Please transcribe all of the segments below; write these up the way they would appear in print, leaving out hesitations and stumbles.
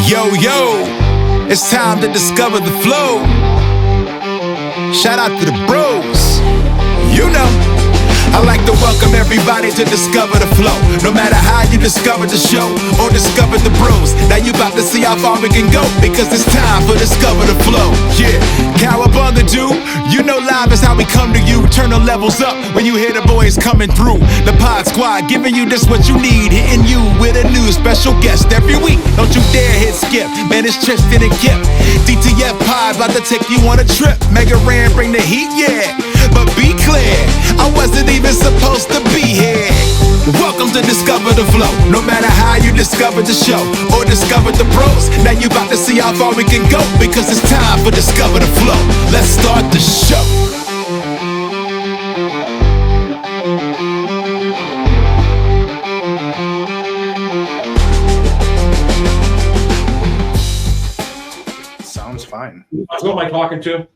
Yo, yo, it's time to discover the flow. Shout out to the bros. You know, I like to welcome everybody to discover the flow. No matter how you discover the show or discover the bros, now you about to see how far we can go, because it's time for discover the flow. Yeah, cowabunga do. You know live is how we come to you. Turn the levels up when you hear the boys coming through. The Pod Squad giving you just what you need, hitting you with a new special guest every week. Don't you dare hit skip, man, it's Tristan and Kip. DTF Pod about to take you on a trip. Mega Ran bring the heat, yeah. But be clear, I wasn't even supposed to be here. Welcome to Discover the Flow. No matter how you discovered the show or discovered the bros, now you about to see how far we can go, because it's time for Discover the Flow. Let's start the show. Sounds fine. Who am I talking to?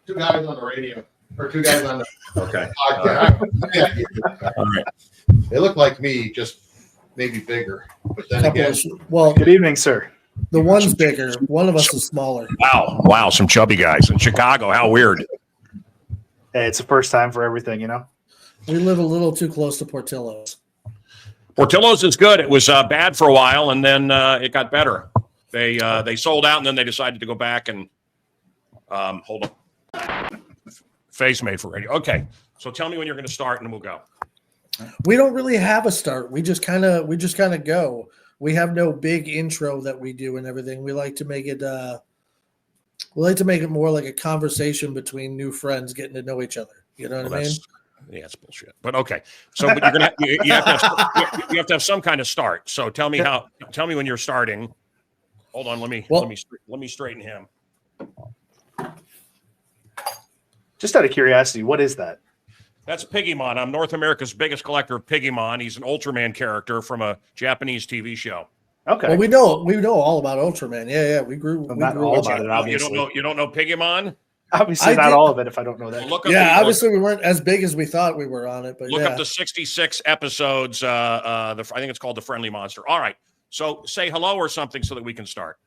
Two guys on the radio, or two guys on the Okay. podcast. All right. They look like me, just maybe bigger. But then again, Well, Good evening, sir. the one's bigger. One of us is smaller. Wow. Some chubby guys in Chicago. How weird. Hey, it's the first time for everything, you know? We live a little too close to Portillo's. Portillo's is good. It was bad for a while, and then it got better. They sold out, and then they decided to go back and hold on. Face made for radio. Okay, so tell me when you're going to start, and we'll go. We don't really have a start. We just kind of go. We have no big intro that we do and everything. We like to make it more like a conversation between new friends getting to know each other. You know what I mean? Yeah, it's bullshit. But okay, so but you're gonna you have to have some kind of start. So tell me when you're starting. Hold on, let me straighten him. Just out of curiosity, what is that? That's Pigimon. I'm North America's biggest collector of Pigimon. He's an Ultraman character from a Japanese TV show. Okay. Well, we know all about Ultraman. Yeah. We grew Not grew all up about on it, obviously. You don't know Pigimon? Obviously, I not did- all of it if I don't know that. Well, look up Yeah, obviously we weren't as big as we thought we were on it, but Look yeah. up the 66 episodes. I think it's called The Friendly Monster. All right. So say hello or something so that we can start.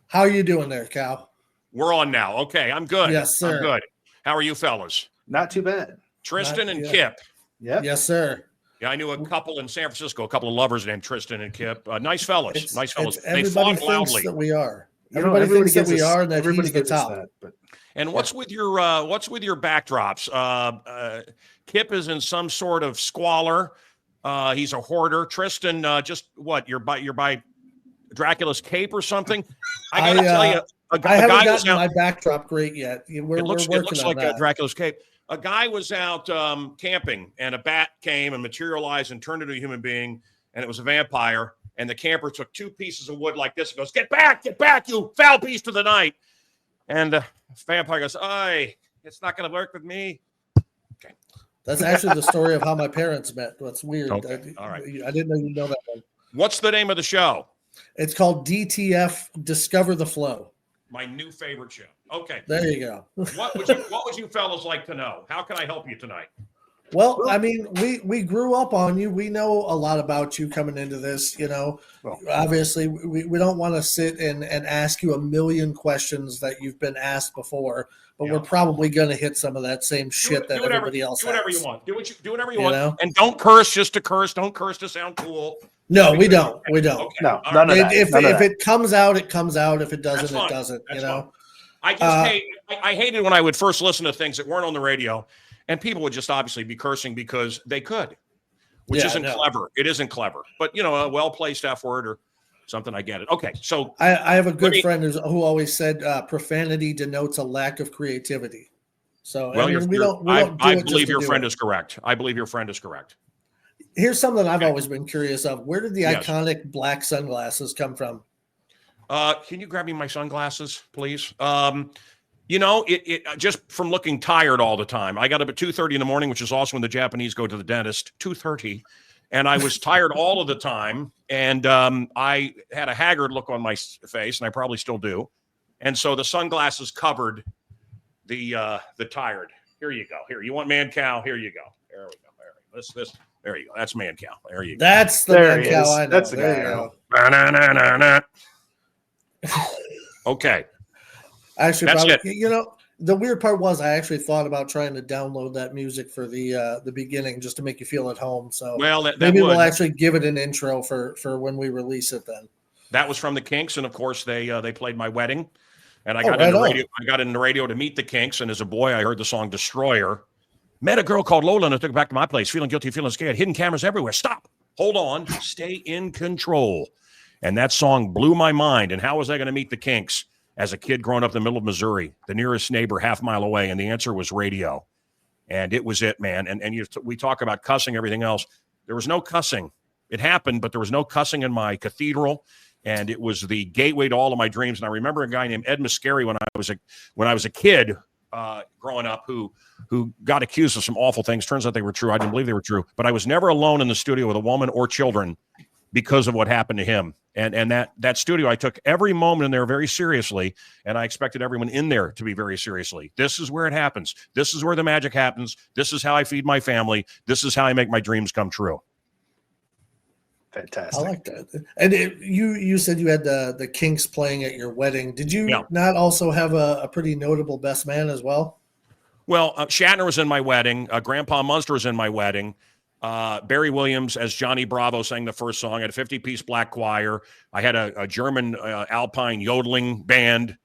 How are you doing there, Cal? We're on now. Okay, I'm good. Yes, sir. I'm good. How are you fellas? Not too bad. Tristan Not and yet. Kip. Yep. Yes, sir. Yeah, I knew a couple in San Francisco, a couple of lovers named Tristan and Kip. Nice fellas. Nice fellas. They Everybody fought thinks loudly. that we are. You know, Everybody thinks that we gives us- are, and that everybody he's the gives us top. that, but And what's with your backdrops? Kip is in some sort of squalor. He's a hoarder. Tristan, just what? You're by Dracula's cape or something? I gotta tell you, I haven't guy was gotten out. my backdrop great yet. We're It looks working on like that. Dracula's cape. A guy was out camping, and a bat came and materialized and turned into a human being, and it was a vampire. And the camper took two pieces of wood like this and goes, get back, you foul beast of the night. And the vampire goes, "Aye, it's not going to work with me." Okay. That's actually the story of how my parents met. That's weird. Okay. All right. I didn't know you know that one. What's the name of the show? It's called DTF, Discover the Flow. My new favorite show. Okay. There you go. What would you fellas like to know? How can I help you tonight? Well, I mean, we grew up on you. We know a lot about you coming into this, you know. Well, obviously, we don't want to sit and ask you a million questions that you've been asked before, but Yeah. we're probably going to hit some of that same shit that everybody else Do whatever has. you want. Do whatever you You want. know? And don't curse just to curse. Don't curse to sound cool. No, we don't. We don't. Okay. no, All right. none of that. If None of if that. it comes out, it comes out. If it doesn't, That's fine. it doesn't. That's you know. I just I hated when I would first listen to things that weren't on the radio, and people would just obviously be cursing because they could, which Yeah, isn't no. clever. It isn't clever, but you know, a well-placed F word or something. I get it. Okay, so I have a good me- friend who always said profanity denotes a lack of creativity. So well, I mean, we you're- don't. I believe your friend is correct. I believe your friend is correct. Here's something I've always been curious of. Where did the Yes. iconic black sunglasses come from? Can you grab me my sunglasses, please? You know, it just from looking tired all the time. I got up at 2:30 in the morning, which is also when the Japanese go to the dentist. 2:30, and I was tired all of the time, and I had a haggard look on my face, and I probably still do. And so the sunglasses covered the tired. Here you go. Here, you want Mancow? Here you go. There we go. There you go. There you go. That's Mancow. There you go. That's the There he Mancow is. I know. That's the There guy you I go. know. Na-na-na-na-na. Okay. Actually, That's probably, it. you know, the weird part was I actually thought about trying to download that music for the beginning just to make you feel at home. So Well, that maybe we'll would. actually give it an intro for when we release it then. That was from the Kinks, and of course they played my wedding, and I Oh, got right into on. radio. I got into radio to meet the Kinks, and as a boy, I heard the song "Destroyer." Met a girl called Lola, and I took her back to my place, feeling guilty, feeling scared. Hidden cameras everywhere. Stop. Hold on. Stay in control. And that song blew my mind. And how was I going to meet the Kinks as a kid growing up in the middle of Missouri, the nearest neighbor half mile away? And the answer was radio. And it was it, man. And we talk about cussing, everything else. There was no cussing. It happened, but there was no cussing in my cathedral. And it was the gateway to all of my dreams. And I remember a guy named Ed Muscari when I was a kid growing up who got accused of some awful things. Turns out they were true. I didn't believe they were true. But I was never alone in the studio with a woman or children because of what happened to him. And that studio, I took every moment in there very seriously, and I expected everyone in there to be very seriously. This is where it happens. This is where the magic happens. This is how I feed my family. This is how I make my dreams come true. Fantastic. I like that. And you said you had the Kinks playing at your wedding. Did you Yeah. not also have a pretty notable best man as well? Well, Shatner was in my wedding. Grandpa Munster was in my wedding. Barry Williams as Johnny Bravo sang the first song. I had a 50-piece black choir. I had a German Alpine yodeling band.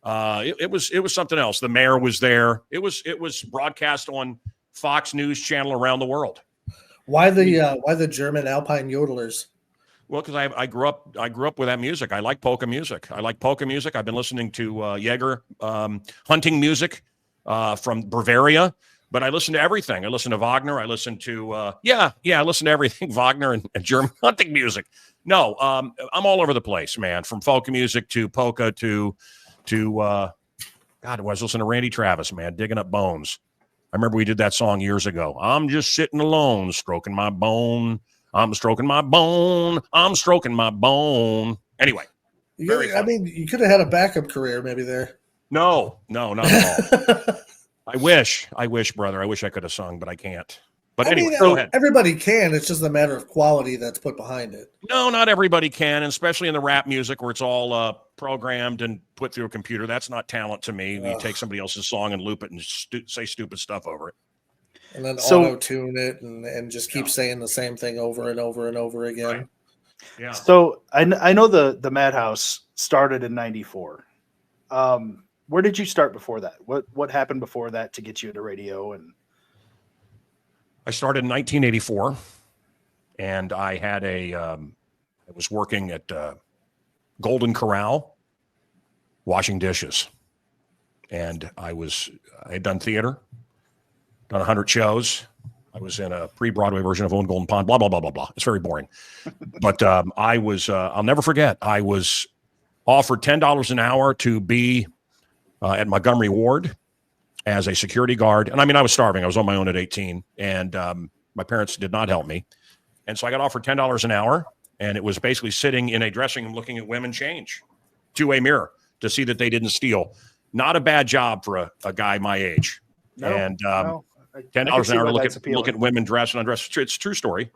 It was something else. The mayor was there. It was broadcast on Fox News Channel around the world. Why the German Alpine yodelers? Well, because I grew up with that music. I like polka music. I've been listening to Jaeger hunting music from Bavaria. But I listen to everything. I listen to Wagner. I listen to I listen to everything Wagner and German hunting music. No, I'm all over the place, man. From folk music to polka to God, I was listening to Randy Travis, man, digging up bones. I remember we did that song years ago. I'm just sitting alone, stroking my bone. I'm stroking my bone. I'm stroking my bone. Anyway, You could have had a backup career maybe there. No, not at all. I wish, brother. I wish I could have sung, but I can't. But anyway, go ahead. Everybody can. It's just a matter of quality that's put behind it. No, not everybody can, and especially in the rap music where it's all programmed and put through a computer. That's not talent to me. You take somebody else's song and loop it and say stupid stuff over it. And then auto-tune it and just keep saying the same thing over and over and over again. Right. Yeah. So I know the Madhouse started in '94. Where did you start before that? What happened before that to get you into radio? And I started in 1984, and I had I was working at Golden Corral, washing dishes, and I had done theater, done 100 shows. I was in a pre-Broadway version of Owen Golden Pond. Blah blah blah blah blah. It's very boring, but I was. I'll never forget. I was offered $10 an hour to be at Montgomery Ward as a security guard. And I mean, I was starving. I was on my own at 18, and my parents did not help me. And so I got offered $10 an hour, and it was basically sitting in a dressing room looking at women change, two-way mirror, to see that they didn't steal. Not a bad job for a guy my age. $10 an hour to look at women dress and undress. It's a true story.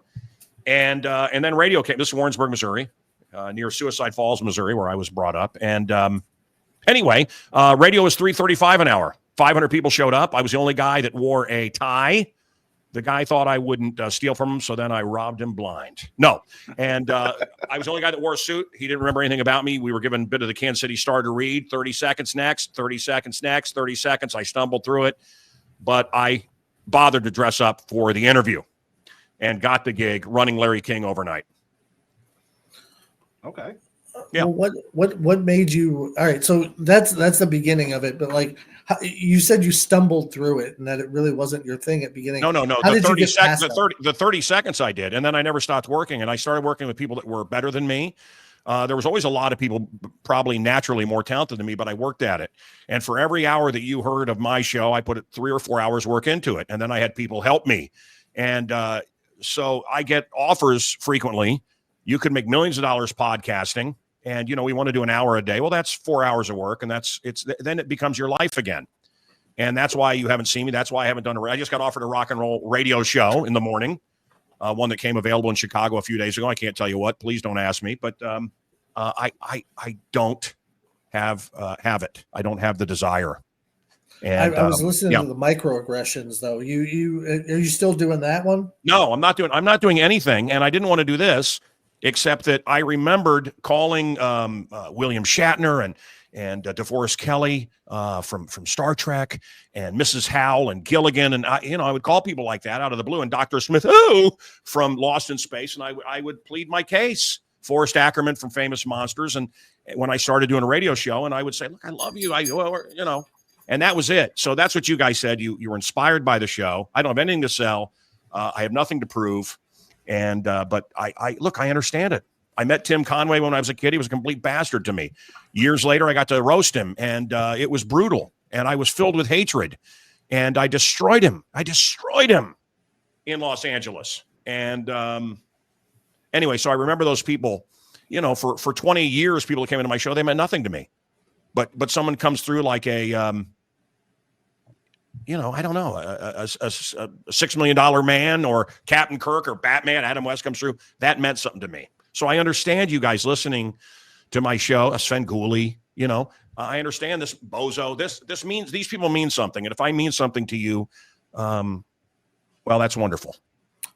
And then radio came. This is Warrensburg, Missouri, near Suicide Falls, Missouri, where I was brought up. And anyway, radio was $3.35 an hour. 500 people showed up. I was the only guy that wore a tie. The guy thought I wouldn't steal from him, so then I robbed him blind. No. And I was the only guy that wore a suit. He didn't remember anything about me. We were given a bit of the Kansas City Star to read. 30 seconds next, 30 seconds next, 30 seconds. I stumbled through it, but I bothered to dress up for the interview and got the gig running Larry King overnight. Okay. Yeah. Well, what made you? All right, so that's the beginning of it. But like you said, you stumbled through it, and that it really wasn't your thing at the beginning. No. How The did you get past the 30 seconds I did, and then I never stopped working. And I started working with people that were better than me. There was always a lot of people probably naturally more talented than me, but I worked at it. And for every hour that you heard of my show, I put 3 or 4 hours work into it, and then I had people help me. And so I get offers frequently. You could make millions of dollars podcasting. And, we want to do an hour a day. Well, that's 4 hours of work. And then it becomes your life again. And that's why you haven't seen me. That's why I haven't done I just got offered a rock and roll radio show in the morning. one that came available in Chicago a few days ago. I can't tell you what. Please don't ask me. But I don't have it. I don't have the desire. And I was listening to the microaggressions, though. You are you still doing that one? No, I'm not doing anything, and I didn't want to do this, except that I remembered calling William Shatner and DeForest Kelley from Star Trek, and Mrs. Howell and Gilligan, and I would call people like that out of the blue, and Dr. Smith, from Lost in Space, and I would plead my case. Forrest Ackerman from Famous Monsters, and when I started doing a radio show, and I would say, "Look, I love you," and that was it. So that's what you guys said. You were inspired by the show. I don't have anything to sell. I have nothing to prove. And but I look, I understand it. I met Tim Conway when I was a kid. He was a complete bastard to me. Years later, I got to roast him, and it was brutal. And I was filled with hatred. And I destroyed him. In Los Angeles. And anyway, so I remember those people, for 20 years, people that came into my show, they meant nothing to me. But someone comes through like a I don't know, a $6 million man or Captain Kirk or Batman, Adam West comes through. That meant something to me. So I understand you guys listening to my show, Sven Gooley, I understand this bozo. This means these people mean something. And if I mean something to you, well, that's wonderful.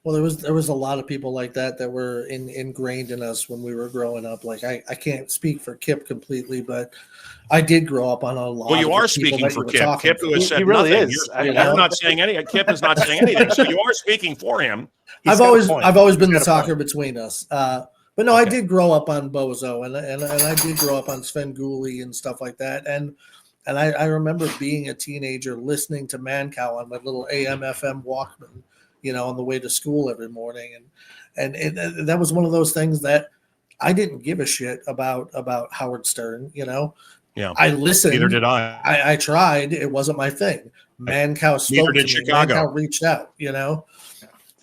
Well, there was a lot of people like that were ingrained in us when we were growing up. Like I can't speak for Kip completely, but I did grow up on a lot. Well, you of are speaking for Kip. Kip, who has said he really nothing. is. You're not saying anything. Kip is not saying anything. So you are speaking for him. I've always been the talker between us. But no, okay. I did grow up on Bozo, and I did grow up on Sven Gooley and stuff like that. And I remember being a teenager listening to Mancow on my little AM/FM Walkman, on the way to school every morning. And that was one of those things that I didn't give a shit about Howard Stern, Yeah. I listened. Neither did I. I tried. It wasn't my thing. Mancow spoke to me. Chicago. Mancow reached out,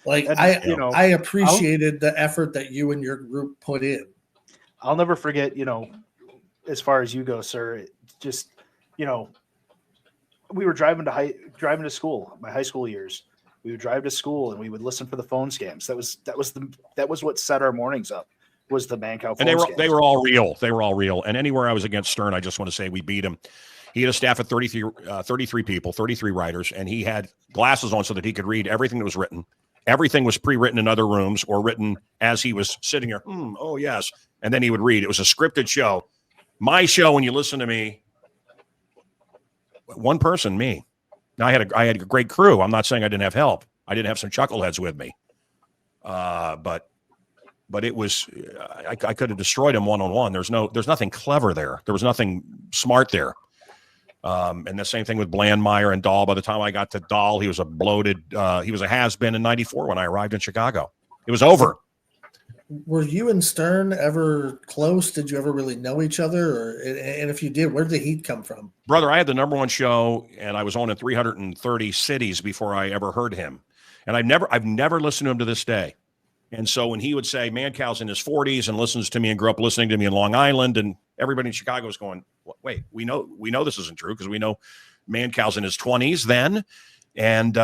Like I appreciated the effort that you and your group put in. I'll never forget, as far as you go, sir, just, we were driving to school, my high school years. We would drive to school and we would listen for the phone scams. That was what set our mornings up, was the Mancow phone scams. They were all real. They were all real. And anywhere I was against Stern, I just want to say we beat him. He had a staff of 33 people, 33 writers, and he had glasses on so that he could read everything that was written. Everything was pre-written in other rooms or written as he was sitting here. Oh, yes. And then he would read. It was a scripted show. My show, when you listen to me, one person, me. Now, I had a great crew. I'm not saying I didn't have help. I didn't have some chuckleheads with me. But it was, I could have destroyed him one-on-one. There's nothing clever there. There was nothing smart there. And the same thing with Blandmeyer and Dahl. By the time I got to Dahl, he was a bloated, he was a has-been in 94 when I arrived in Chicago. It was over. Were you and Stern ever close? Did you ever really know each other? And if you did, where did the heat come from? Brother, I had the #1 show, and I was on in 330 cities before I ever heard him. And I've never listened to him to this day. And so when he would say Mancow's in his 40s and listens to me and grew up listening to me in Long Island, and everybody in Chicago was going, wait, we know this isn't true, because we know Mancow's in his 20s then. And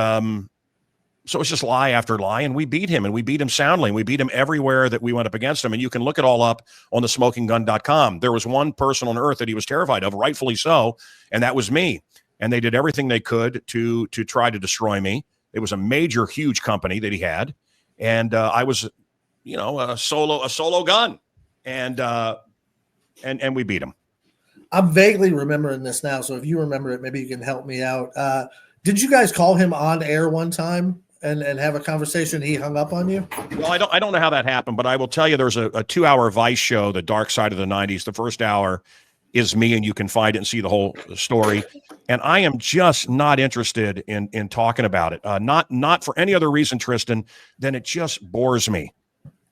so it's just lie after lie, and we beat him, and we beat him soundly. And we beat him everywhere that we went up against him. And you can look it all up on the smokinggun.com. There was one person on earth that he was terrified of, rightfully so, and that was me. And they did everything they could to try to destroy me. It was a major, huge company that he had. And I was, a solo gun, and we beat him. I'm vaguely remembering this now, so if you remember it, maybe you can help me out. Did you guys call him on air one time and have a conversation? He hung up on you? Well, I don't know how that happened, but I will tell you, there's a 2-hour Vice show, The Dark Side of the 90s. The first hour is me, and you can find it and see the whole story. And I am just not interested in talking about it. Not for any other reason, Tristan, than it just bores me.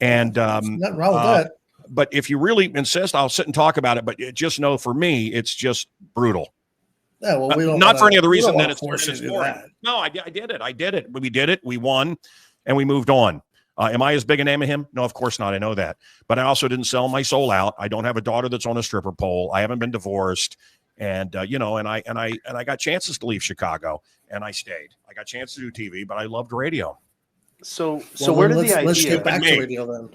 And nothing wrong with that. But if you really insist, I'll sit and talk about it. But just know, for me, it's just brutal. Yeah, well, we don't not for any other reason than it's boring. No, I did it. We did it. We won, and we moved on. Am I as big a name as him? No, of course not. I know that. But I also didn't sell my soul out. I don't have a daughter that's on a stripper pole. I haven't been divorced. And, and I got chances to leave Chicago, and I stayed. I got chances to do TV, but I loved radio. So Well, where then did the let's idea? get back Me. to radio then.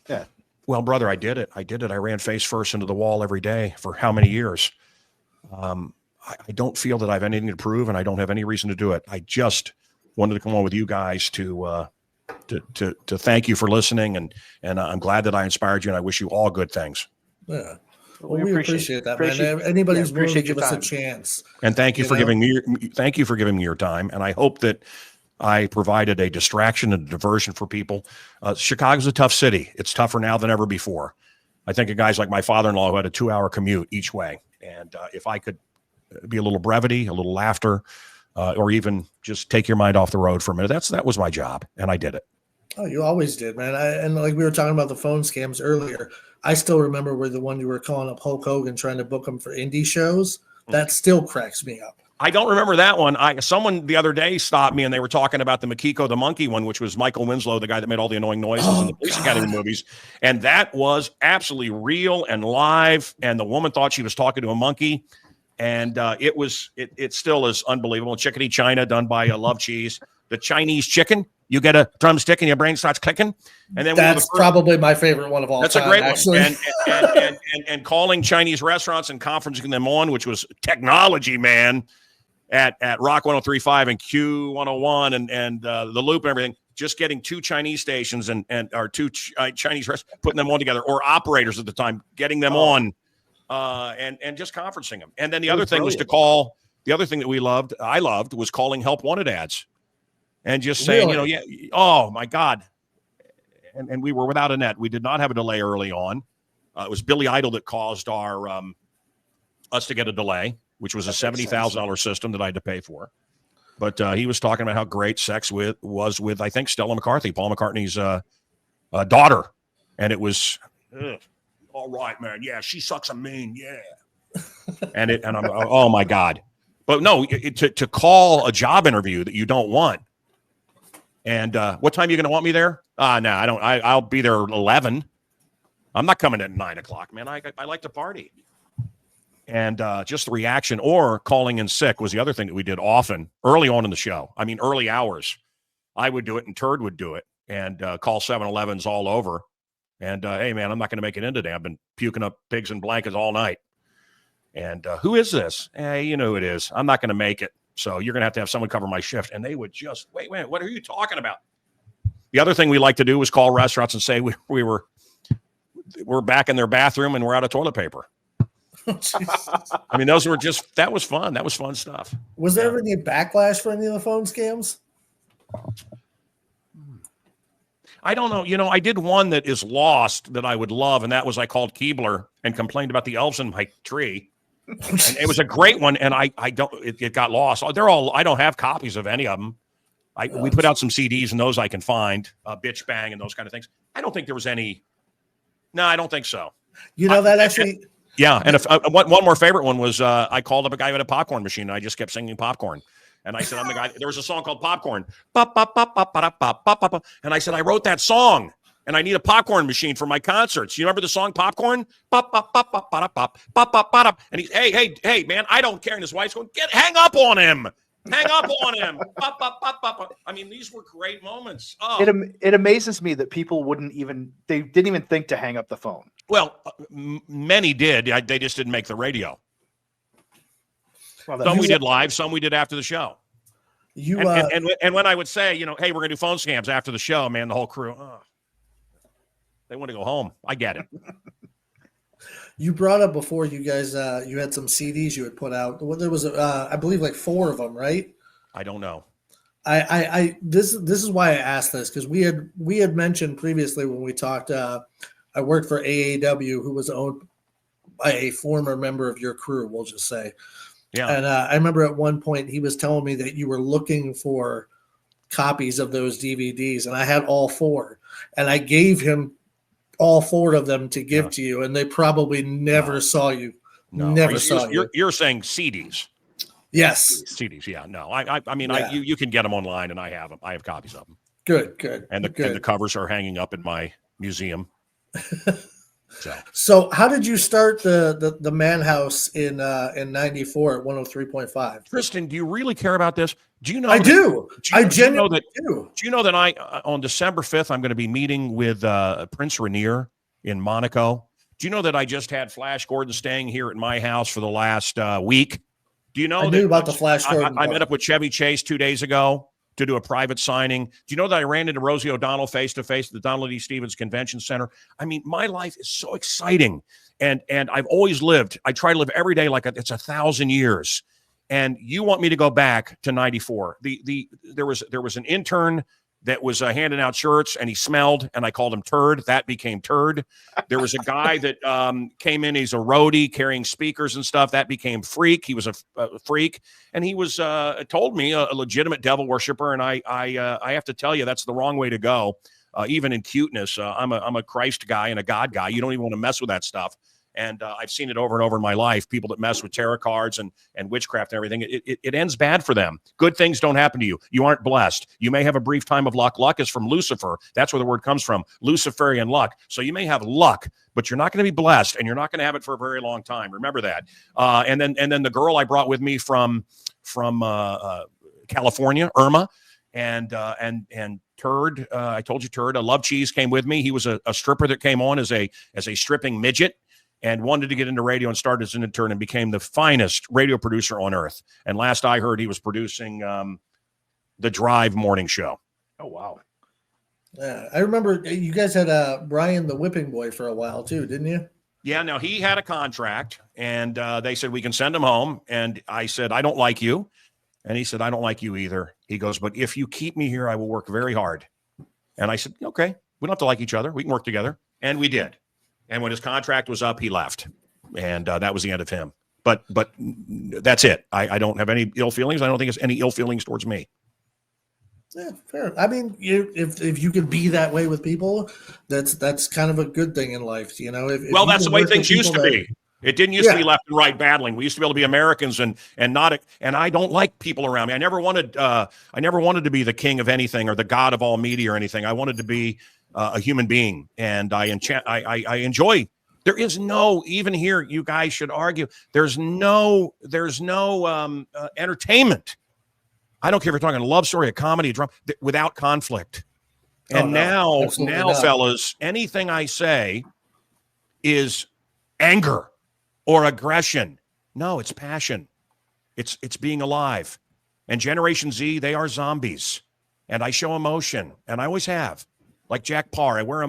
Yeah. Well, brother, I did it. I ran face first into the wall every day for how many years? I don't feel that I have anything to prove, and I don't have any reason to do it. I just wanted to come on with you guys to thank you for listening, and I'm glad that I inspired you, and I wish you all good things. Yeah. Well, we appreciate that, man. Anybody's willing to appreciate give your us a time. chance. And thank you You for know? giving me your time. And I hope that I provided a distraction and a diversion for people. Chicago's a tough city. It's tougher now than ever before. I think of guys like my father-in-law who had a 2-hour commute each way. And if I could be a little brevity, a little laughter, or even just take your mind off the road for a minute, that was my job, and I did it. Oh, you always did, man. And like we were talking about the phone scams earlier, I still remember where the one you were calling up Hulk Hogan trying to book him for indie shows. That still cracks me up. I don't remember that one. Someone the other day stopped me and they were talking about the Makiko the Monkey one, which was Michael Winslow, the guy that made all the annoying noises in the Police Academy movies. And that was absolutely real and live. And the woman thought she was talking to a monkey. And it still is unbelievable. Chickadee China done by Love Cheese. The Chinese chicken, you get a drumstick and your brain starts clicking. And then that's probably my favorite one of all that's time. A great actually. one. And calling Chinese restaurants and conferencing them on, which was technology, man, at Rock 103.5 and Q101 and the Loop and everything. Just getting 2 Chinese stations and or 2 Chinese restaurants, putting them on together, or operators at the time, getting them on. And just conferencing them. And then the other thing was to call. The other thing that I loved was calling help wanted ads, and just saying, Really? oh my God. And we were without a net. We did not have a delay early on. It was Billy Idol that caused us to get a delay, which was a $70,000 system that I had to pay for. But he was talking about how great sex was with I think Stella McCarthy, Paul McCartney's daughter, and it was. All right, man. Yeah, she sucks a mean. Yeah. and I'm oh my God. But no, to call a job interview that you don't want. And what time are you going to want me there? No, I don't. I'll be there at 11. I'm not coming at 9 o'clock, man. I like to party. And just the reaction, or calling in sick was the other thing that we did often early on in the show. I mean, early hours. I would do it and Turd would do it and call 7-Elevens all over. And, hey, man, I'm not going to make it in today. I've been puking up pigs and blankets all night. And who is this? Hey, you know who it is. I'm not going to make it. So you're going to have someone cover my shift. And they would just, wait, what are you talking about? The other thing we like to do was call restaurants and say we're back in their bathroom and we're out of toilet paper. I mean, that was fun. That was fun stuff. Was there ever any backlash for any of the phone scams? I don't know. I did one that is lost that I would love, and that was I called Keebler and complained about the elves in my tree. And it was a great one, and it got lost. They're all. I don't have copies of any of them. We put out some CDs, and those I can find, Bitch Bang and those kind of things. I don't think there was any. No, I don't think so. That actually. Yeah, and if one more favorite one was I called up a guy who had a popcorn machine, and I just kept singing popcorn. And I said, I'm the guy. There was a song called Popcorn. And I said, I wrote that song, and I need a popcorn machine for my concerts. You remember the song Popcorn? And he's, hey, man, I don't care. And his wife's going, hang up on him. Hang up on him. I mean, these were great moments. Oh. It amazes me that people they didn't even think to hang up the phone. Well, many did. They just didn't make the radio. Well, some we did live, some we did after the show. And when I would say, hey, we're going to do phone scams after the show, man, the whole crew, they want to go home. I get it. You brought up before, you guys, you had some CDs you had put out. There was, I believe, like 4 of them, right? I don't know. This is why I asked this, because we had mentioned previously when we talked. I worked for AAW, who was owned by a former member of your crew, we'll just say. Yeah. And I remember at one point he was telling me that you were looking for copies of those DVDs, and I had all 4, and I gave him all 4 of them to give to you, and they probably never saw you. No, never saw you. You're saying CDs? Yes, CDs. Yeah, no, I mean, you can get them online, and I have them. I have copies of them. Good. And the covers are hanging up in my museum. So how did you start the Man House in '94 at 103.5? Tristan, do you really care about this? Do you know? I do. I do you know genuinely that? do. Do you know that on December 5th I'm going to be meeting with Prince Rainier in Monaco? Do you know that I just had Flash Gordon staying here at my house for the last week? Do you know I knew about the Flash Gordon? I met up with Chevy Chase 2 days ago to do a private signing. Do you know that I ran into Rosie O'Donnell face-to-face at the Donald E. Stevens Convention Center? I mean, my life is so exciting. And I've always lived. I try to live every day like it's 1,000 years. And you want me to go back to 94. There was an intern that was handing out shirts, and he smelled, and I called him Turd. That became Turd. There was a guy that came in. He's a roadie carrying speakers and stuff. That became Freak. He was a freak, and he was told me a legitimate devil worshiper. And I have to tell you, that's the wrong way to go. Even in cuteness, I'm a Christ guy and a God guy. You don't even want to mess with that stuff. And I've seen it over and over in my life. People that mess with tarot cards and witchcraft and everything, it ends bad for them. Good things don't happen to you. You aren't blessed. You may have a brief time of luck. Luck is from Lucifer. That's where the word comes from, Luciferian luck. So you may have luck, but you're not going to be blessed, and you're not going to have it for a very long time. Remember that. And then the girl I brought with me from California, Irma, and Turd. I told you Turd. Love Cheese came with me. He was a stripper that came on as a stripping midget, and wanted to get into radio and started as an intern and became the finest radio producer on earth. And last I heard, he was producing the Drive morning show. Oh, wow. Yeah, I remember you guys had Brian the Whipping Boy for a while too, didn't you? Yeah, no, he had a contract, and they said, we can send him home. And I said, I don't like you. And he said, I don't like you either. He goes, but if you keep me here, I will work very hard. And I said, okay, we don't have to like each other. We can work together. And we did. And when his contract was up, he left, and that was the end of him. But that's it. I don't have any ill feelings. I don't think it's any ill feelings towards me. Yeah, fair. I mean, if you could be that way with people, that's kind of a good thing in life, you know. If that's the way things used to be. It didn't used to be left and right battling. We used to be able to be Americans and not. And I don't like people around me. I never wanted to be the king of anything or the god of all media or anything. I wanted to be a human being, and I enjoy. There is no, even here, you guys should argue. There's no entertainment. I don't care if you're talking a love story, a comedy, a drama, without conflict. And now, fellas, anything I say is anger or aggression. No, it's passion. It's being alive. And Generation Z, they are zombies. And I show emotion, and I always have. Like Jack Parr, I wear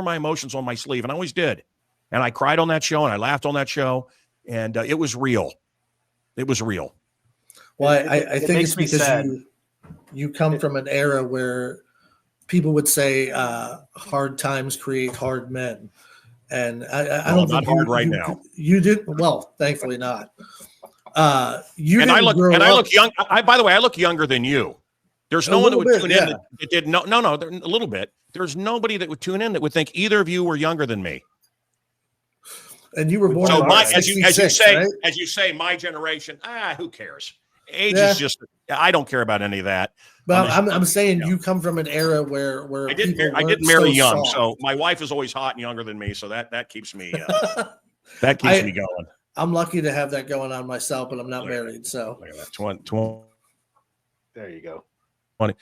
my emotions on my sleeve, and I always did. And I cried on that show, and I laughed on that show, and it was real. It was real. Well, I think it's because you come from an era where people would say hard times create hard men. And I don't think not hard right now. You did well, thankfully not. I look young. By the way, I look younger than you. There's no one that would tune in that did no, a little bit. There's nobody that would tune in that would think either of you were younger than me. And you were born. So as you say, my generation. Who cares? Age is just. I don't care about any of that. But I'm saying you come from an era where I didn't marry young, so my wife is always hot and younger than me, so that keeps me me going. I'm lucky to have that going on myself, but I'm not married. So look at that. 20, there you go. 20,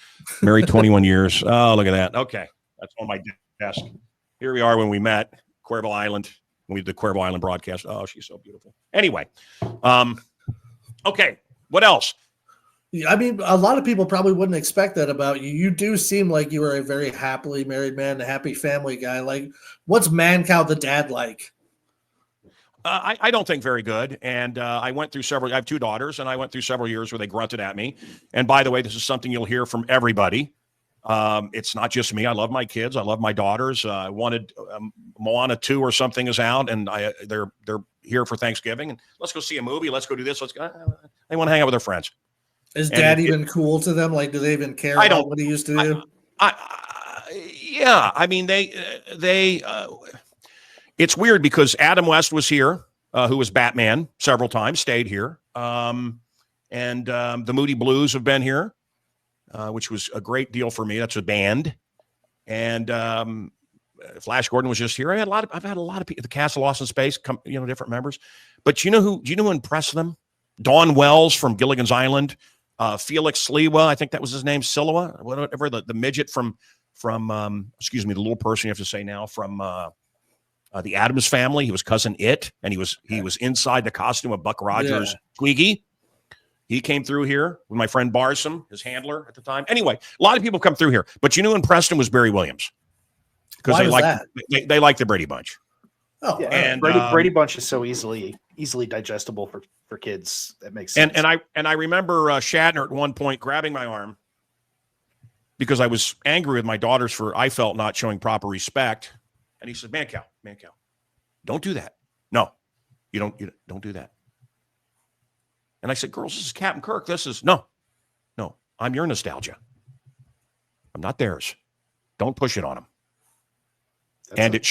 married 21 years. Oh, look at that. Okay, that's on my desk. Here we are when we met, Cuervo Island. We did the Cuervo Island broadcast. Oh, she's so beautiful. Anyway, okay, what else? I mean, a lot of people probably wouldn't expect that about you. You do seem like you are a very happily married man, a happy family guy. Like, what's Mancow the dad like? I don't think very good. And I went through I have 2 daughters, and I went through several years where they grunted at me. And by the way, this is something you'll hear from everybody. It's not just me. I love my kids. I love my daughters. I wanted Moana 2 or something is out, and they're here for Thanksgiving. And let's go see a movie. Let's go do this. They want to hang out with their friends. Is Dad even cool to them? Like, do they even care about what he used to do? Yeah. I mean, they it's weird because Adam West was here, who was Batman several times, stayed here. And the Moody Blues have been here, which was a great deal for me. That's a band. And Flash Gordon was just here. I've had a lot of people, the cast of Lost in Space, come, different members. But do you know who impressed them? Dawn Wells from Gilligan's Island, Felix Sliwa, I think that was his name, Silwa, whatever, the midget from the little person you have to say now, from the Addams Family. He was cousin It, and he was inside the costume of Buck Rogers, Twiggy. He came through here with my friend Barsom, his handler at the time. Anyway, a lot of people come through here. But who in Preston was Barry Williams? Because they like the Brady Bunch. Oh, yeah, and Brady Bunch is so easily digestible for kids. That makes sense. And I remember Shatner at one point grabbing my arm because I was angry with my daughters for, I felt, not showing proper respect. And he said, Mancow, don't do that. No, you don't do that. And I said, girls, this is Captain Kirk. This is no, I'm your nostalgia. I'm not theirs. Don't push it on them. It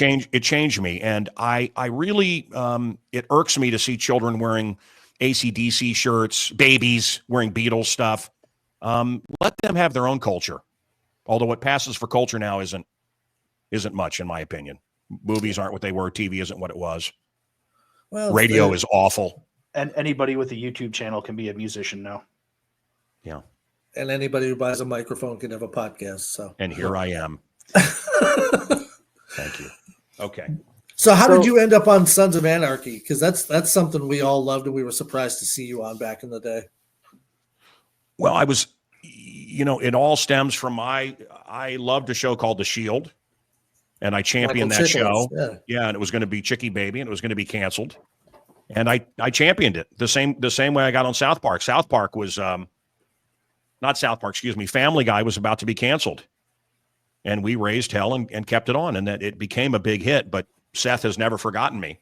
changed me. And I really, it irks me to see children wearing AC/DC shirts, babies wearing Beatles stuff. Let them have their own culture. Although what passes for culture now isn't much, in my opinion. Movies aren't what they were. TV isn't what it was. Well, radio is awful. And anybody with a YouTube channel can be a musician now. Yeah. And anybody who buys a microphone can have a podcast. So. And here I am. Thank you. Okay. So how did you end up on Sons of Anarchy? Because that's something we all loved and we were surprised to see you on back in the day. Well, I was, it all stems from I loved a show called The Shield, and I championed that show. Yeah, and it was going to be Chicky Baby, and it was going to be canceled. And I championed it the same way I got on South Park. South Park was not South Park, excuse me. Family Guy was about to be canceled. And we raised hell and kept it on, and that it became a big hit. But Seth has never forgotten me.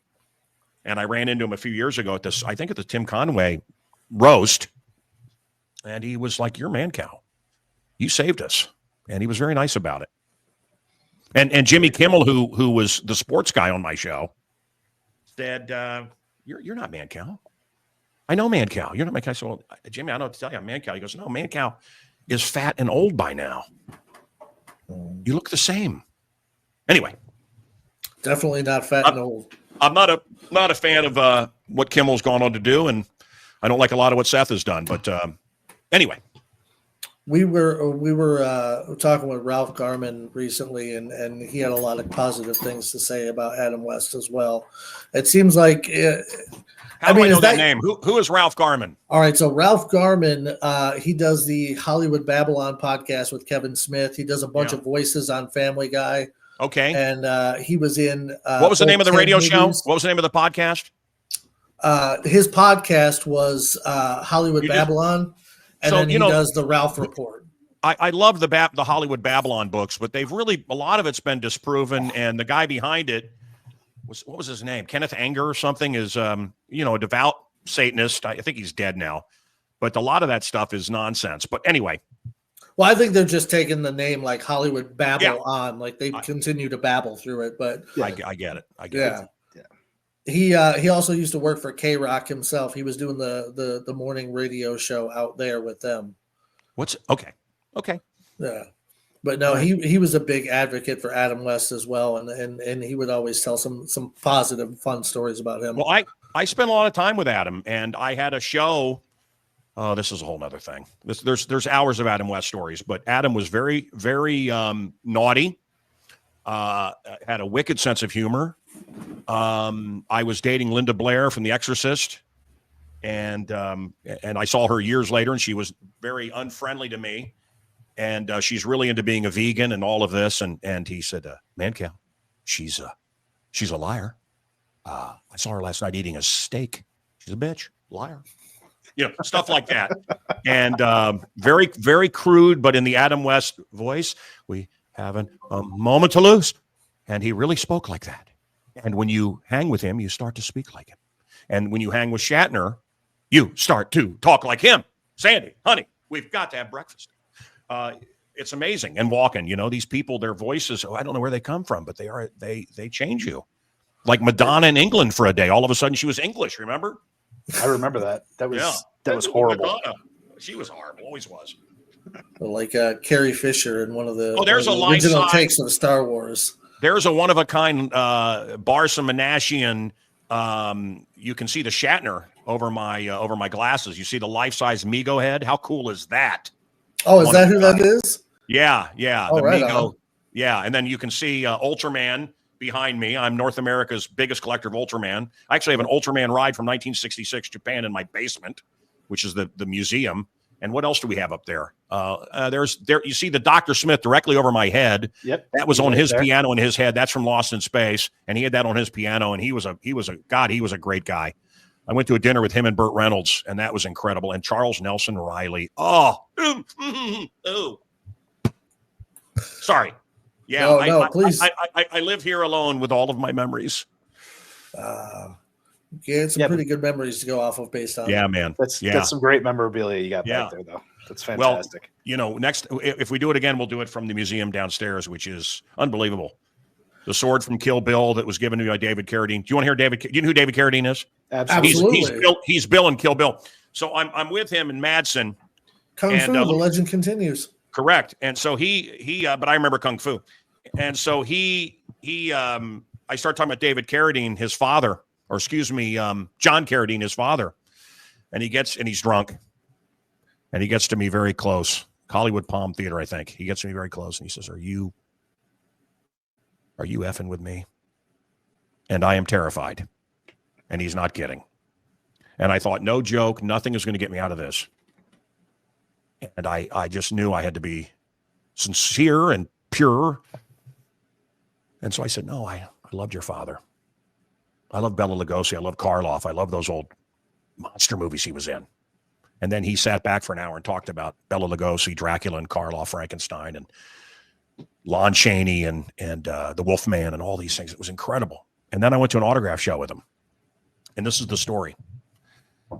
And I ran into him a few years ago at the Tim Conway roast. And he was like, "You're Mancow. You saved us." And he was very nice about it. And Jimmy Kimmel, who was the sports guy on my show, said, You're not Mancow. I know Mancow. You're not Mancow. I said, well, Jimmy, I don't know what to tell you. I'm Mancow. He goes, no, Mancow is fat and old by now. You look the same. Anyway. Definitely not fat and old. I'm not a fan of what Kimmel's gone on to do, and I don't like a lot of what Seth has done. But anyway. We were talking with Ralph Garman recently, and he had a lot of positive things to say about Adam West as well. It seems like How do I know that name? Who is Ralph Garman? All right, so Ralph Garman, he does the Hollywood Babylon podcast with Kevin Smith. He does a bunch of voices on Family Guy. Okay, and he was in. What was the name of the radio show? What was the name of the podcast? His podcast was Hollywood Babylon. And then he does the Ralph Report. I love the Hollywood Babylon books, but they've really, a lot of it's been disproven. And the guy behind it what was his name? Kenneth Anger or something is, a devout Satanist. I think he's dead now, but a lot of that stuff is nonsense. But anyway. Well, I think they're just taking the name like Hollywood Babble on, like they continue to babble through it. But I get it. I get it. He also used to work for K-Rock himself. He was doing the morning radio show out there with them. Okay. Yeah. But no, he was a big advocate for Adam West as well, and he would always tell some positive, fun stories about him. Well, I spent a lot of time with Adam, and I had a show. Oh, this is a whole nother thing. There's hours of Adam West stories, but Adam was very, very naughty. Had a wicked sense of humor. I was dating Linda Blair from The Exorcist, and I saw her years later, and she was very unfriendly to me, and she's really into being a vegan and all of this. And he said, Mancow, she's a liar. I saw her last night eating a steak. She's a bitch, liar. Stuff like that. And very, very crude, but in the Adam West voice, we haven't a moment to lose. And he really spoke like that. And when you hang with him, you start to speak like him. And when you hang with Shatner, you start to talk like him. Sandy, honey, we've got to have breakfast. It's amazing. And walking, these people, their voices, I don't know where they come from, but they change you. Like Madonna in England for a day. All of a sudden she was English, remember? I remember that. That was horrible. Madonna. She was horrible, always was. Like Carrie Fisher in one of the there's a original line takes of Star Wars. There's a one-of-a-kind Barca Menashian. You can see the Shatner over my glasses. You see the life-size Mego head. How cool is that? Oh, is that who that is? Yeah. Oh, The right Mego. on. Yeah, and then you can see Ultraman behind me. I'm North America's biggest collector of Ultraman. I actually have an Ultraman ride from 1966 Japan in my basement, which is the museum. And what else do we have up there? You see the Dr. Smith directly over my head. Yep. That was on right his there. piano in his head. That's from Lost in Space, and he had that on his piano. And he was a great guy. I went to a dinner with him and Burt Reynolds, and that was incredible. And Charles Nelson Riley. Oh, sorry. Yeah, No, please. I live here alone with all of my memories. Yeah, some pretty good memories to go off of based on. Yeah, man. That's some great memorabilia you got back there, though. That's fantastic. Well, next, if we do it again, we'll do it from the museum downstairs, which is unbelievable. The sword from Kill Bill that was given to me by David Carradine. Do you want to hear David? Do you know who David Carradine is? Absolutely. He's Bill in Kill Bill. So I'm with him in Madsen. Kung Fu, the legend continues. Correct. And so he but I remember Kung Fu. And so I start talking about David Carradine, his father, or excuse me, John Carradine, his father. And he's drunk. And he gets to me very close. Hollywood Palm Theater, I think. He gets to me very close and he says, Are you effing with me? And I am terrified. And he's not kidding. And I thought, no joke, nothing is going to get me out of this. And I just knew I had to be sincere and pure. And so I said, no, I loved your father. I love Bela Lugosi. I love Karloff. I love those old monster movies he was in. And then he sat back for an hour and talked about Bela Lugosi, Dracula, and Karloff, Frankenstein, and Lon Chaney, and the Wolfman, and all these things. It was incredible. And then I went to an autograph show with him. And this is the story.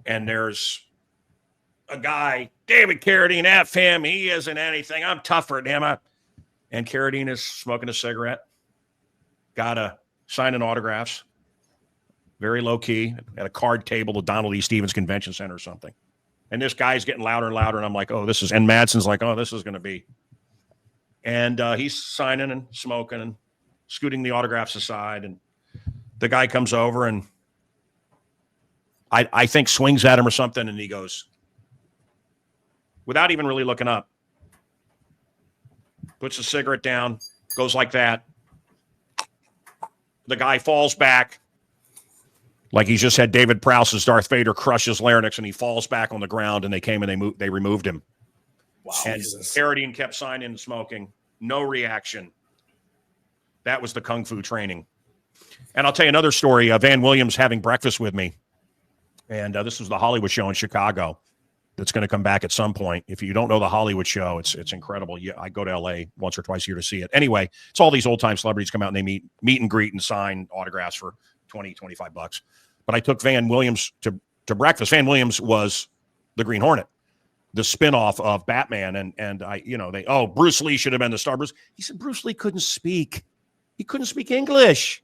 And there's a guy, David Carradine, F him. He isn't anything. I'm tougher than him. And Carradine is smoking a cigarette. Got a signing autographs. Very low key. At a card table at Donald E. Stevens Convention Center or something. And this guy's getting louder and louder. And I'm like, and Madsen's like, oh, this is going to be. And he's signing and smoking and scooting the autographs aside. And the guy comes over and I think swings at him or something. And he goes, without even really looking up, puts the cigarette down, goes like that. The guy falls back like he's just had David Prowse's Darth Vader crush his larynx, and he falls back on the ground, and they came and they removed him. Wow. And Carradine kept signing and smoking. No reaction. That was the Kung Fu training. And I'll tell you another story. Van Williams having breakfast with me. And this was the Hollywood show in Chicago that's going to come back at some point. If you don't know the Hollywood show, it's incredible. I go to L.A. once or twice a year to see it. Anyway, it's all these old-time celebrities come out and they meet and greet and sign autographs for $20-25. But I took Van Williams to breakfast. Van Williams was the Green Hornet, the spinoff of Batman. And Bruce Lee should have been the star. He said Bruce Lee couldn't speak. He couldn't speak English.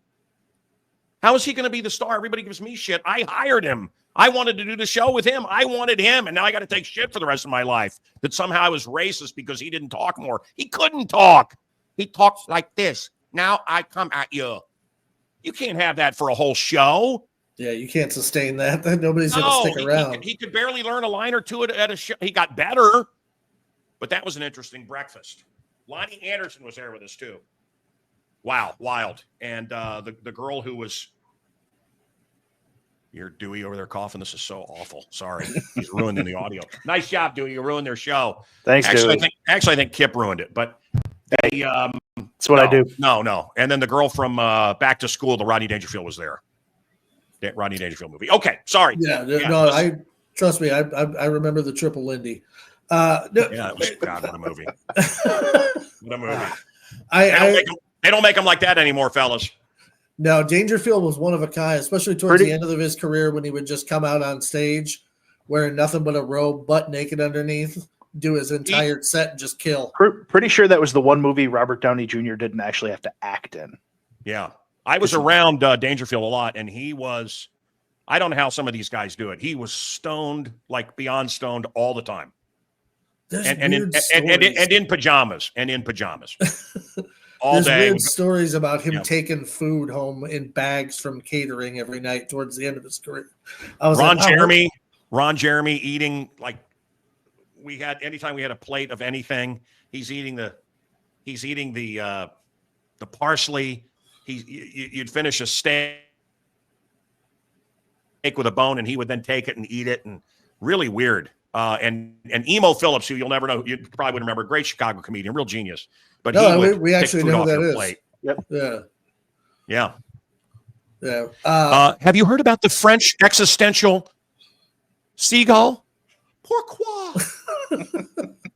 How is he going to be the star? Everybody gives me shit. I hired him. I wanted to do the show with him. I wanted him. And now I got to take shit for the rest of my life that somehow I was racist because he didn't talk more. He couldn't talk. He talks like this. Now I come at you. You can't have that for a whole show. Yeah, you can't sustain that. Nobody's going to stick around. He could barely learn a line or two at a show. He got better, but that was an interesting breakfast. Lonnie Anderson was there with us too. Wow, wild. And the girl who was, you're Dewey over there coughing. This is so awful. Sorry, he's ruining the audio. Nice job, Dewey. You ruined their show. Thanks, Dewey. I think Kip ruined it, but that's what I do. No. And then the girl from Back to School, the Rodney Dangerfield was there. Rodney Dangerfield movie. Okay, sorry. I trust me. I remember the Triple Lindy. It was God. What a movie! What a movie! They don't make them like that anymore, fellas. No, Dangerfield was one of a kind, especially towards the end of his career when he would just come out on stage wearing nothing but a robe, butt naked underneath, do his entire set and just kill. Pretty sure that was the one movie Robert Downey Jr. didn't actually have to act in. Yeah. I was around Dangerfield a lot, and he was, I don't know how some of these guys do it. He was stoned, like beyond stoned all the time. And in pajamas. all there's day. weird stories about him Yeah. taking food home in bags from catering every night towards the end of his career. I was Ron like, wow, Jeremy eating like anytime we had a plate of anything, he's eating the parsley. You'd finish a steak with a bone, and he would then take it and eat it, and really weird. And Emo Phillips, who you'll never know, you probably would remember, great Chicago comedian, real genius. But he would we take actually food know off who that your is. plate. Yep. Yeah. Yeah. Have you heard about the French existential seagull? Pourquoi?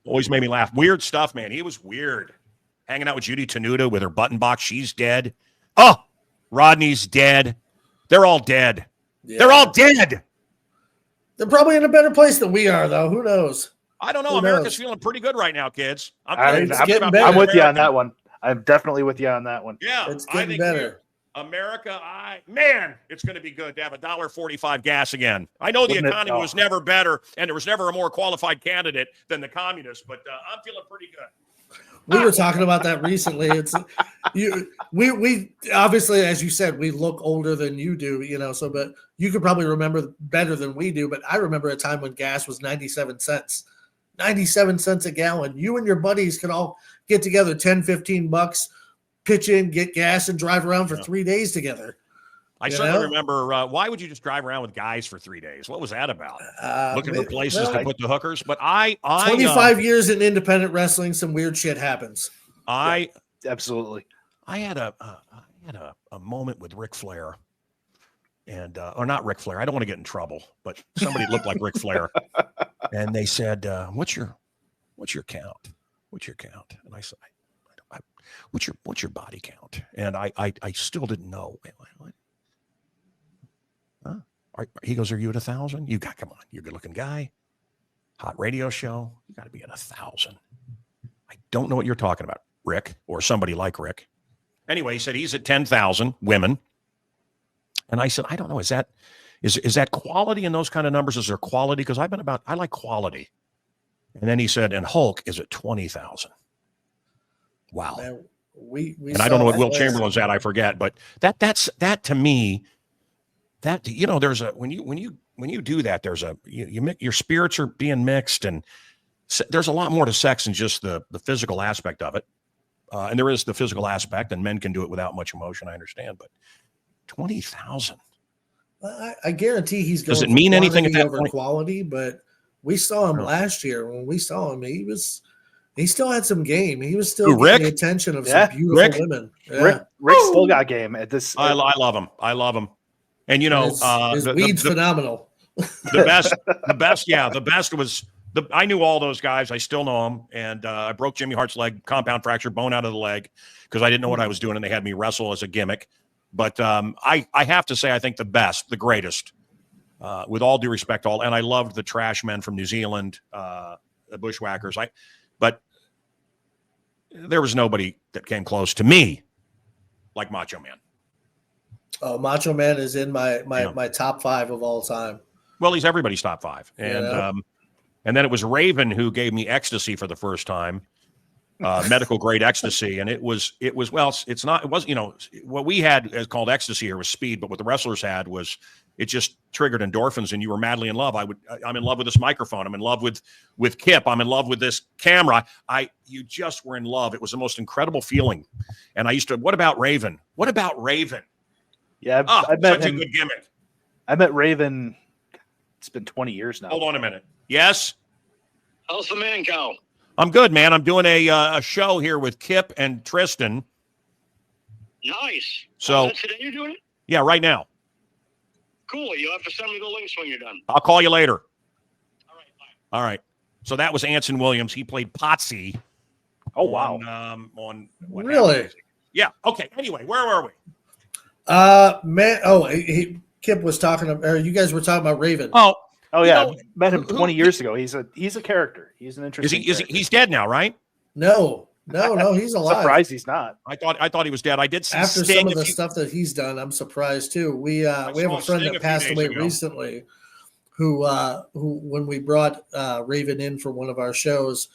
Always made me laugh. Weird stuff, man. He was weird. Hanging out with Judy Tenuta with her button box. She's dead. Oh, Rodney's dead. They're all dead. Yeah. They're all dead. They're probably in a better place than we are, though. Who knows? I don't know. Who America's knows? feeling pretty good right now, kids. I'm getting better. I'm with you on that one. I'm definitely with you on that one. Yeah, It's I getting think better. America, man, it's going to be good to have $1.45 gas again. I know the Wouldn't it? economy was never better, and there was never a more qualified candidate than the communists, but I'm feeling pretty good. We were talking about that recently. It's we obviously, as you said, we look older than you do, so but you could probably remember better than we do. But I remember a time when gas was 97 cents. 97 cents a gallon. You and your buddies could all get together, 10, 15 bucks, pitch in, get gas, and drive around for 3 days together. I certainly remember. Why would you just drive around with guys for 3 days? What was that about? Looking for places to put the hookers. But I 25 years in independent wrestling, some weird shit happens. Absolutely. I had a moment with Ric Flair, and or not Ric Flair. I don't want to get in trouble, but somebody looked like Ric Flair, and they said, "What's your count? What's your count?" And I said, "What's your body count?" And I still didn't know. What? Huh? He goes, "Are you at 1,000? You got, come on, you're a good looking guy, hot radio show. You got to be at 1,000." I don't know what you're talking about, Rick, or somebody like Rick. Anyway, he said he's at 10,000 women. And I said, I don't know. Is that quality in those kind of numbers? Is there quality? Because I like quality. And then he said, and Hulk is at 20,000. Wow. Man, and I don't know what Will Chamberlain's at. I forget, but that to me, that there's a when you do that, there's a your spirits are being mixed, and there's a lot more to sex than just the physical aspect of it. And there is the physical aspect, and men can do it without much emotion. I understand, but 20,000. I guarantee he's going. Does it mean anything at that over point? Quality? But we saw him last year. When we saw him, he still had some game. He was still getting the attention of some beautiful women. Yeah. Rick still got game at this. I love him. I love him. And his weed's phenomenal. The best was I knew all those guys. I still know them. And I broke Jimmy Hart's leg, compound fracture, bone out of the leg, because I didn't know what I was doing, and they had me wrestle as a gimmick. But I have to say, I think the best, the greatest, with all due respect, and I loved the trash men from New Zealand, the bushwhackers. But there was nobody that came close to me like Macho Man. Oh, Macho Man is in my top 5 of all time. Well, he's everybody's top 5. And then it was Raven who gave me ecstasy for the first time, medical grade ecstasy. And it was what we had is called ecstasy here was speed, but what the wrestlers had was it just triggered endorphins, and you were madly in love. I'm in love with this microphone. I'm in love with Kip. I'm in love with this camera. You just were in love. It was the most incredible feeling. And I used to, what about Raven? What about Raven? Yeah, I met such him. A good gimmick. I met Raven. It's been 20 years now. Hold on a minute. Yes. How's the Mancow? I'm good, man. I'm doing a show here with Kip and Tristan. Nice. So today you're doing it? Yeah, right now. Cool. You'll have to send me the links when you're done. I'll call you later. All right. Bye. All right. So that was Anson Williams. He played Potsy. Oh wow. On really? Yeah. Okay. Anyway, where were we? Kip was talking about, you guys were talking about Raven. Oh yeah. Met him 20 years ago. He's a character. He's an interesting. He's dead now, right? No, he's alive. Surprised he's not. I thought he was dead. I did see after Sting some of the stuff that he's done. I'm surprised too. We have a friend that passed away recently, who when we brought Raven in for one of our shows,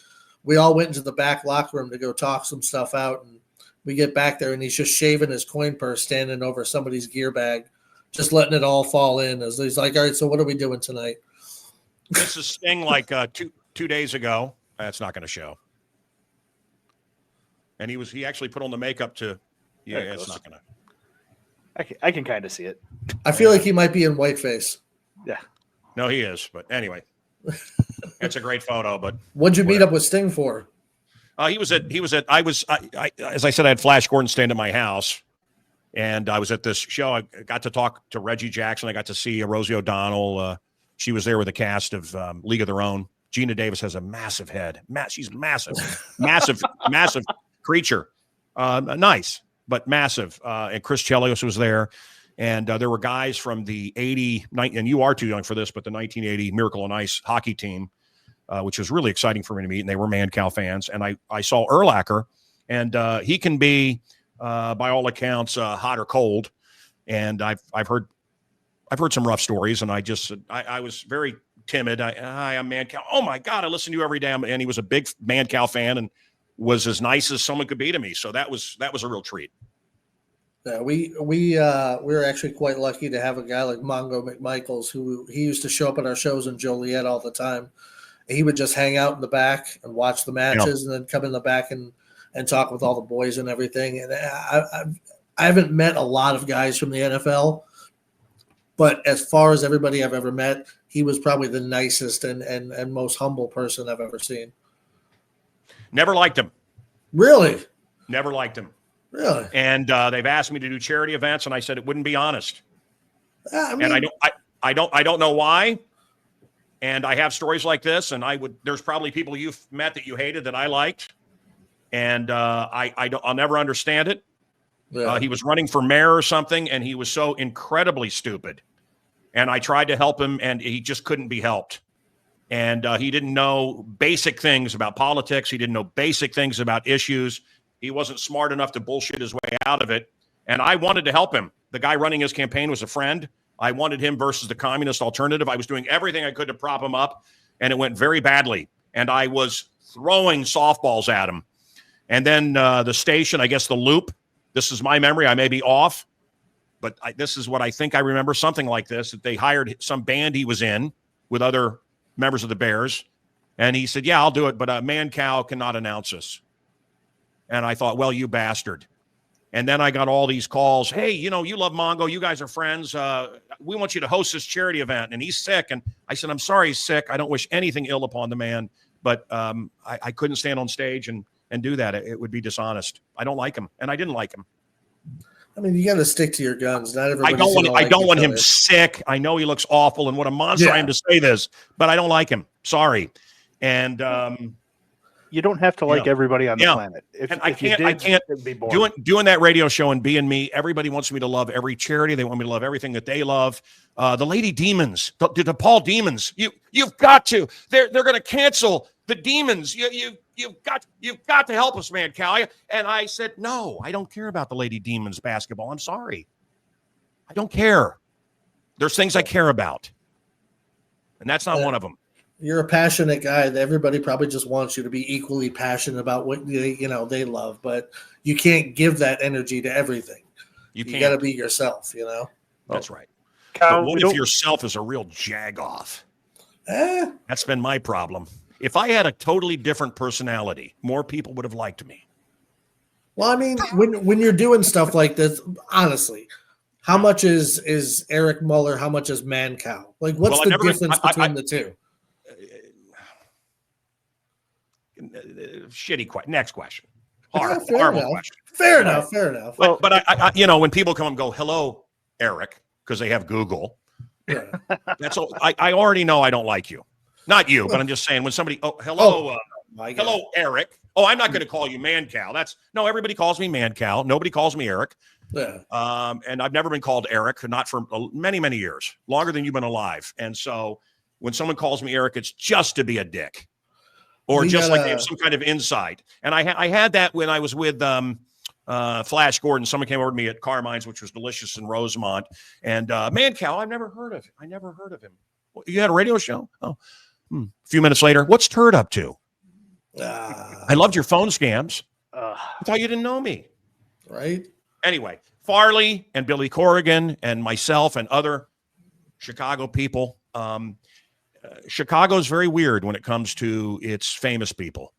we all went into the back locker room to go talk some stuff out, and We get back there, and he's just shaving his coin purse, standing over somebody's gear bag, just letting it all fall in. As he's like, "All right, so what are we doing tonight?" This is Sting like 2 days ago. That's not going to show. And he actually put on the makeup to. Yeah, There it it's goes. not going to. I can kind of see it. I feel like he might be in whiteface. Yeah. No, he is. But anyway, it's a great photo. But What'd you meet up with Sting for? he was at. I as I said, I had Flash Gordon staying at my house, and I was at this show. I got to talk to Reggie Jackson. I got to see Rosie O'Donnell. She was there with a cast of League of Their Own. Gina Davis has a massive head. She's massive, massive creature. Nice, but massive. And Chris Chelios was there. And there were guys from the 80, and you are too young for this, but the 1980 Miracle on Ice hockey team, which was really exciting for me to meet. And they were Mancow fans. And I saw Urlacher, and he can be, by all accounts, hot or cold. And I've heard some rough stories, and I was very timid. Hi, I'm Mancow. Oh my God, I listen to you every day. And he was a big Mancow fan and was as nice as someone could be to me. So that was a real treat. Yeah, we were actually quite lucky to have a guy like Mongo McMichaels, who he used to show up at our shows in Joliet all the time. He would just hang out in the back and watch the matches, and then come in the back and talk with all the boys and everything. And I haven't met a lot of guys from the NFL, but as far as everybody I've ever met, he was probably the nicest and most humble person I've ever seen. Never liked him. Really? Never liked him. Really? And they've asked me to do charity events, and I said it wouldn't be honest. And I don't know why. And I have stories like this, and there's probably people you've met that you hated that I liked, and I'll never understand it. Yeah. He was running for mayor or something, and he was so incredibly stupid. And I tried to help him, and he just couldn't be helped. And he didn't know basic things about politics. He didn't know basic things about issues. He wasn't smart enough to bullshit his way out of it. And I wanted to help him. The guy running his campaign was a friend. I wanted him versus the communist alternative. I was doing everything I could to prop him up, and it went very badly. And I was throwing softballs at him. And then the station, I guess the Loop, this is my memory. I may be off, but this is what I think I remember, something like this, that they hired some band he was in with other members of the Bears. And he said, yeah, I'll do it, but Mancow cannot announce us. And I thought, well, you bastard. And then I got all these calls. Hey, you love Mongo. You guys are friends. We want you to host this charity event. And he's sick. And I said, I'm sorry he's sick. I don't wish anything ill upon the man. But I couldn't stand on stage and do that. It would be dishonest. I don't like him. And I didn't like him. I mean, you got to stick to your guns. Not everybody. I don't want him sick. I know he looks awful, and what a monster I am to say this, but I don't like him. Sorry. And you don't have to like everybody on the planet. I can't it'd be boring. doing that radio show and being me. Everybody wants me to love every charity. They want me to love everything that they love. The Lady Demons, the Paul Demons. You've got to. They're going to cancel the Demons. You've got to help us, Mancow. And I said, no, I don't care about the Lady Demons basketball. I'm sorry. I don't care. There's things I care about. And that's not one of them. You're a passionate guy. Everybody probably just wants you to be equally passionate about what they love, but you can't give that energy to everything. You got to be yourself, That's right. Kyle, but what if yourself is a real jagoff? That's been my problem. If I had a totally different personality, more people would have liked me. Well, I mean, when you're doing stuff like this, honestly, how much is Eric Muller? How much is Mancow? Like, what's the difference between the two? Shitty question. Next question. Horrible question. Fair enough. But I when people come and go, hello, Eric, because they have Google. Yeah. That's all. I already know I don't like you. Not you, but I'm just saying when somebody, hello, Eric. Oh, I'm not going to call you Mancow. Everybody calls me Mancow. Nobody calls me Eric. Yeah. And I've never been called Eric, not for many, many years, longer than you've been alive. And so when someone calls me Eric, it's just to be a dick. Or just like they have some kind of insight. And I had that when I was with Flash Gordon. Someone came over to me at Carmine's, which was delicious in Rosemont. And Mancow, I've never heard of him. I never heard of him. You had a radio show? Oh, a few minutes later, what's Turd up to? I loved your phone scams. I thought you didn't know me. right? Anyway, Farley and Billy Corrigan and myself and other Chicago people. Chicago's very weird when it comes to its famous people.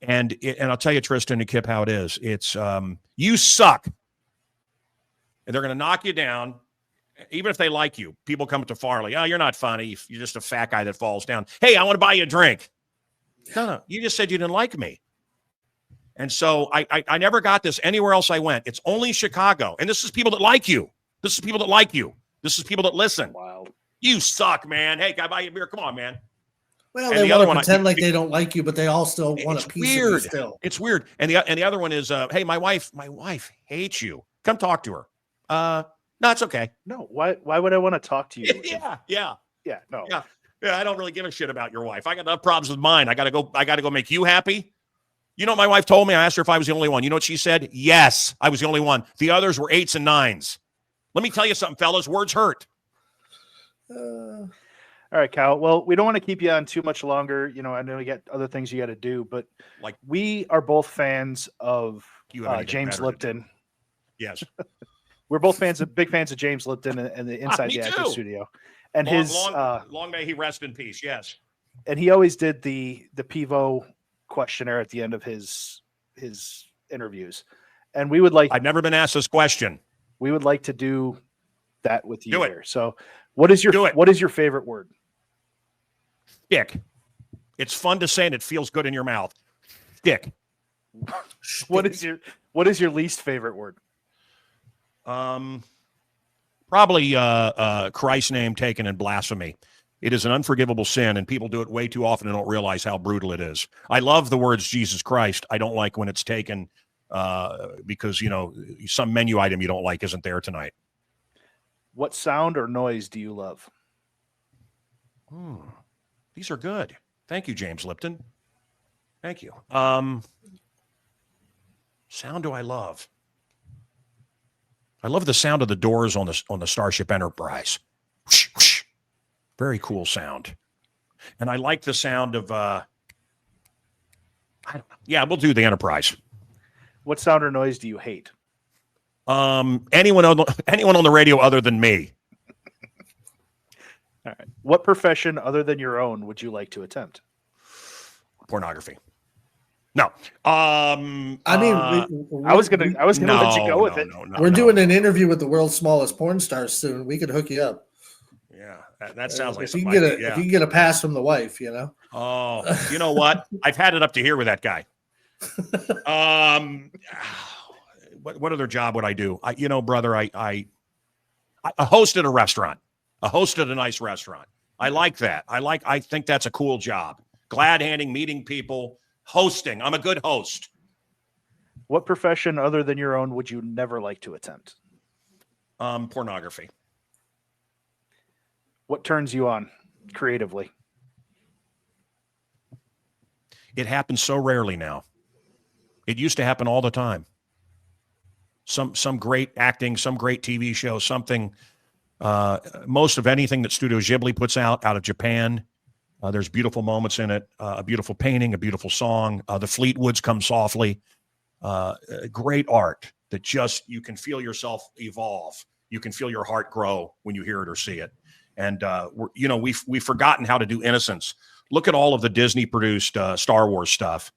And I'll tell you, Tristan and Kip, how it is. It's you suck. And they're going to knock you down. Even if they like you, people come to Farley. Oh, you're not funny. You're just a fat guy that falls down. Hey, I want to buy you a drink. No, you just said you didn't like me. And so I never got this anywhere else I went. It's only Chicago. And this is people that like you. This is people that like you. This is people that listen. Wow. You suck, man. Hey, can I buy you a beer? Come on, man. Well, And they the want other to one, pretend like they don't like you, but they all still want a piece of you still. It's weird. And the other one is, hey, my wife hates you. Come talk to her. No, it's okay. No, why would I want to talk to you? Yeah. No. Yeah, I don't really give a shit about your wife. I got enough problems with mine. I gotta go make you happy. You know what my wife told me? I asked her if I was the only one. You know what she said? Yes, I was the only one. The others were 8s and 9s. Let me tell you something, fellas. Words hurt. All right, Kyle. Well, we don't want to keep you on too much longer. You know, I know you got other things you got to do, but Like, we are both fans of you have anything James better to do. Lipton. Yes. We're both big fans of James Lipton and the Inside me the Actor too. Studio. And Long may he rest in peace. Yes. and he always did the Pivo questionnaire at the end of his interviews. And we would like I've never been asked this question. we would like to do that with you Do it. here. So what is your favorite word? Stick. It's fun to say and it feels good in your mouth. Stick. What is your least favorite word? Probably Christ's name taken in blasphemy. It is an unforgivable sin, and people do it way too often and don't realize how brutal it is. I love the words Jesus Christ. I don't like when it's taken because, you know, some menu item you don't like isn't there tonight. What sound or noise do you love? These are good. Thank you, James Lipton. Thank you. Sound do I love? I love the sound of the doors on the Starship Enterprise. Whoosh, whoosh. Very cool sound. And I like the sound of we'll do the Enterprise. What sound or noise do you hate? Anyone on the radio other than me. All right. What profession other than your own would you like to attempt? Pornography. No. I mean, I was gonna let you go with it. We're doing an interview with the world's smallest porn stars soon. We could hook you up. Yeah, that sounds like if you something. if you can get a pass from the wife, you know. Oh, you know what? I've had it up to here with that guy. What other job would I do? Brother, I hosted a restaurant. I hosted a nice restaurant. I like that. I think that's a cool job. Glad handing, meeting people, hosting. I'm a good host. What profession other than your own would you never like to attempt? Pornography. What turns you on creatively? It happens so rarely now. It used to happen all the time. Some great acting, some great TV show, something. Most of anything that Studio Ghibli puts out of Japan, there's beautiful moments in it, a beautiful painting, a beautiful song. The Fleetwoods Come Softly. Great art that just, you can feel yourself evolve. You can feel your heart grow when you hear it or see it. And we've forgotten how to do innocence. Look at all of the Disney produced Star Wars stuff.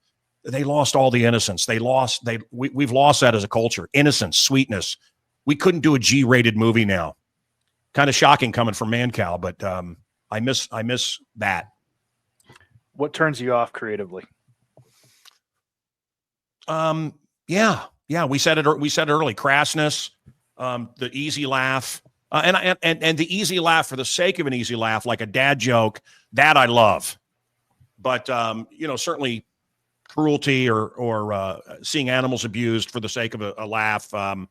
They lost all the innocence. We've lost that as a culture. Innocence, sweetness. We couldn't do a G-rated movie now. Kind of shocking coming from Mancow, but I miss that. What turns you off creatively? Yeah. We said it early. Crassness, the easy laugh, and the easy laugh for the sake of an easy laugh, like a dad joke, that I love. But certainly cruelty or seeing animals abused for the sake of a laugh. I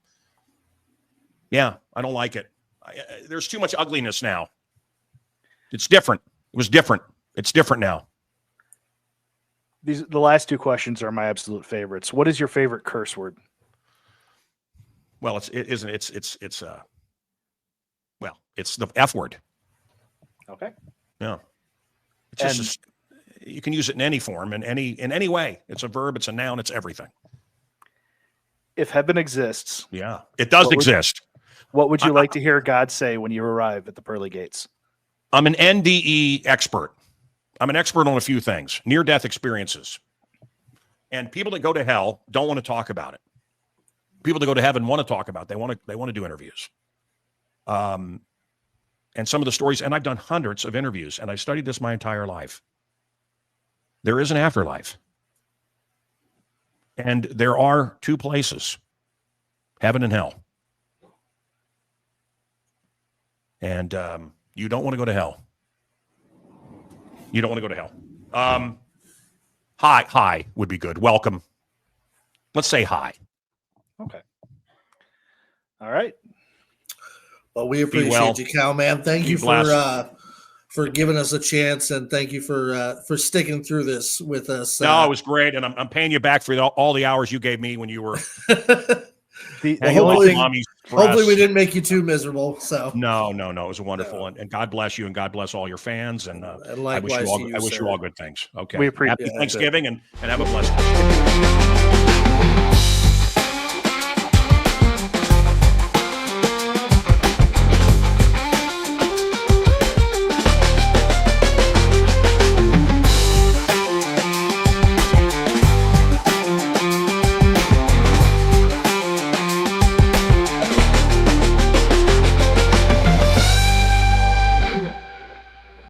don't like it. There's too much ugliness now. It's different. It was different. It's different now. The last two questions are my absolute favorites. What is your favorite curse word? Well, it's the F word. Okay. Yeah. It's just you can use it in any form, in any way. It's a verb, it's a noun, it's everything. If heaven exists, Yeah, it does What would- exist. what would you like to hear God say when you arrive at the pearly gates? I'm an NDE expert. I'm an expert on a few things, near-death experiences. And people that go to hell don't want to talk about it. People that go to heaven want to talk about it. They want to do interviews. And some of the stories, and I've done hundreds of interviews, and I studied this my entire life. There is an afterlife. And there are two places, heaven and hell. And you don't want to go to hell. You don't want to go to hell. Hi would be good. Welcome. Let's say hi. Okay. All right. Well, we appreciate well. you, Cal, man. Thank Be you blessed. for giving us a chance, and thank you for sticking through this with us. No, it was great, and I'm paying you back for all the hours you gave me when you were The hanging only with thing, mommy's hopefully we breasts. didn't make you too miserable. So No, it was wonderful, and God bless you, and God bless all your fans, and and I wish likewise you all to you, I wish sir. you all good things. Okay, We appreciate happy it. Thanksgiving, and have a blessed day.